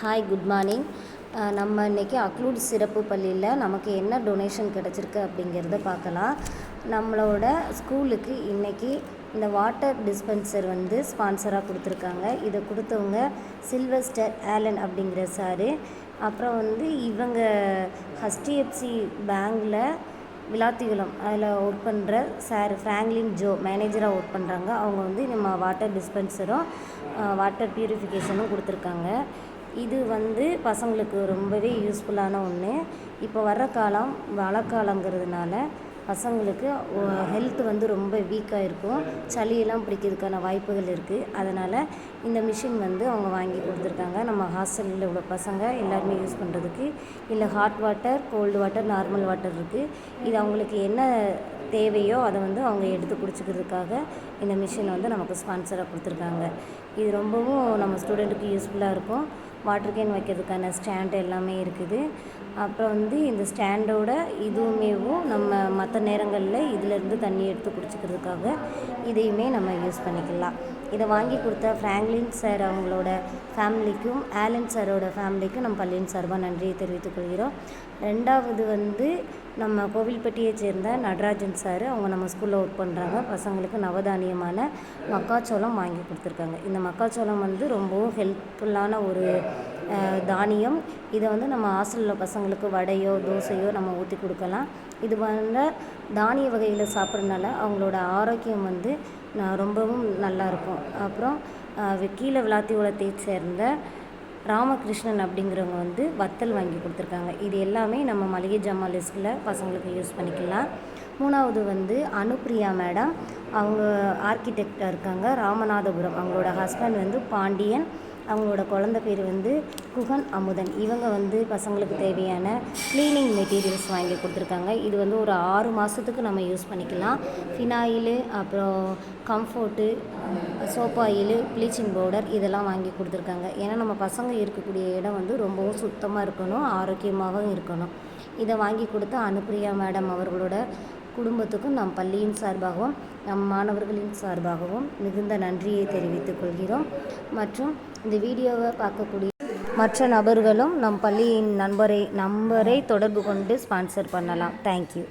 Hi, good morning. நம்ம இன்றைக்கி அக்லூட் சிறப்பு பள்ளியில் நமக்கு என்ன டொனேஷன் கிடச்சிருக்கு அப்படிங்கிறத பார்க்கலாம். நம்மளோட ஸ்கூலுக்கு இன்றைக்கி இந்த வாட்டர் டிஸ்பென்சர் ஸ்பான்சராக கொடுத்துருக்காங்க. இதை கொடுத்தவங்க சில்வஸ்டர் ஆலன் அப்படிங்கிற சாரு. அப்புறம் இவங்க HDFC பேங்கில் விளாத்திகுளம் அதில் ஒர்க் பண்ணுற சார் ஃப்ராங்க்லின் ஜோ மேனேஜராக ஒர்க் பண்ணுறாங்க. அவங்க நம்ம வாட்டர் டிஸ்பென்சரும் வாட்டர் ப்யூரிஃபிகேஷனும் கொடுத்துருக்காங்க. இது பசங்களுக்கு ரொம்பவே யூஸ்ஃபுல்லான ஒன்று. இப்போ வர்ற காலம் மழைக்காலங்கிறதுனால பசங்களுக்கு ஹெல்த் ரொம்ப வீக்காக இருக்கும். சளியெல்லாம் பிடிக்கிறதுக்கான வாய்ப்புகள் இருக்குது. அதனால் இந்த மிஷின் அவங்க வாங்கி கொடுத்துருக்காங்க. நம்ம ஹாஸ்டலில் உள்ள பசங்க எல்லாருமே யூஸ் பண்ணுறதுக்கு. இல்லை hot water, cold water, normal water இருக்குது. இது அவங்களுக்கு என்ன தேவையோ அதை அவங்க எடுத்து குடிச்சிக்கிறதுக்காக இந்த மிஷின் நமக்கு ஸ்பான்சராக கொடுத்துருக்காங்க. இது ரொம்பவும் நம்ம ஸ்டூடெண்ட்டுக்கு யூஸ்ஃபுல்லாக இருக்கும். வாட்டர் கேன் வைக்கிறதுக்கான ஸ்டாண்டு எல்லாமே இருக்குது. அப்புறம் இந்த ஸ்டாண்டோட இதுவுமேவும் நம்ம மற்ற நேரங்களில் இதிலேருந்து தண்ணி எடுத்து குடிச்சிக்கிறதுக்காக இதையுமே நம்ம யூஸ் பண்ணிக்கலாம். இதை வாங்கி கொடுத்த ஃப்ராங்க்லின் சார் அவங்களோட ஃபேமிலிக்கும் ஆலன் சாரோட ஃபேமிலிக்கும் நம்ம பள்ளியின் சார்பாக நன்றியை தெரிவித்துக் கொள்கிறோம். ரெண்டாவது நம்ம கோவில்பட்டியை சேர்ந்த நடராஜன் சார், அவங்க நம்ம ஸ்கூலில் ஒர்க் பண்ணுறாங்க. பசங்களுக்கு நவதானியமான மக்காச்சோளம் வாங்கி கொடுத்துருக்காங்க. இந்த மக்காச்சோளம் ரொம்பவும் ஹெல்ப்ஃபுல்லான ஒரு தானியம். இதை நம்ம ஹாஸ்டலில் பசங்களுக்கு வடையோ தோசையோ நம்ம ஊற்றி கொடுக்கலாம். இது தானிய வகையில் சாப்பிட்றதுனால அவங்களோட ஆரோக்கியம் ரொம்பவும் நல்லாயிருக்கும். அப்புறம் கீழே விளாத்திகுளத்தை சேர்ந்த ராமகிருஷ்ணன் அப்படிங்கிறவங்க வத்தல் வாங்கி கொடுத்துருக்காங்க. இது எல்லாமே நம்ம மளிகை ஜாமான் லிஸ்ட்டில் பசங்களுக்கு யூஸ் பண்ணிக்கலாம். மூணாவது அனுப்பிரியா மேடம், அவங்க ஆர்கிடெக்டாக இருக்காங்க, ராமநாதபுரம். அவங்களோட ஹஸ்பண்ட் பாண்டியன், அவங்களோட குழந்த பேர் குகன் அமுதன். இவங்க பசங்களுக்கு தேவையான க்ளீனிங் மெட்டீரியல்ஸ் வாங்கி கொடுத்துருக்காங்க. இது ஒரு 6 மாதத்துக்கு நம்ம யூஸ் பண்ணிக்கலாம். ஃபினாயிலு, அப்புறம் comfort, soap oil, bleaching powder இதெல்லாம் வாங்கி கொடுத்துருக்காங்க. ஏன்னா நம்ம பசங்க இருக்கக்கூடிய இடம் ரொம்பவும் சுத்தமாக இருக்கணும், ஆரோக்கியமாகவும் இருக்கணும். இதை வாங்கி கொடுத்த அனுப்பிரியா மேடம் அவர்களோட குடும்பத்துக்கும் நம் பள்ளியின் சார்பாகவும் நம் மாணவர்களின் சார்பாகவும் மிகுந்த நன்றியை தெரிவித்துக் கொள்கிறோம். மற்றும் இந்த வீடியோவை பார்க்கக்கூடிய மற்ற நபர்களும் நம் பள்ளியின் நம்பரை தொடர்பு கொண்டு ஸ்பான்சர் பண்ணலாம். தேங்க்யூ.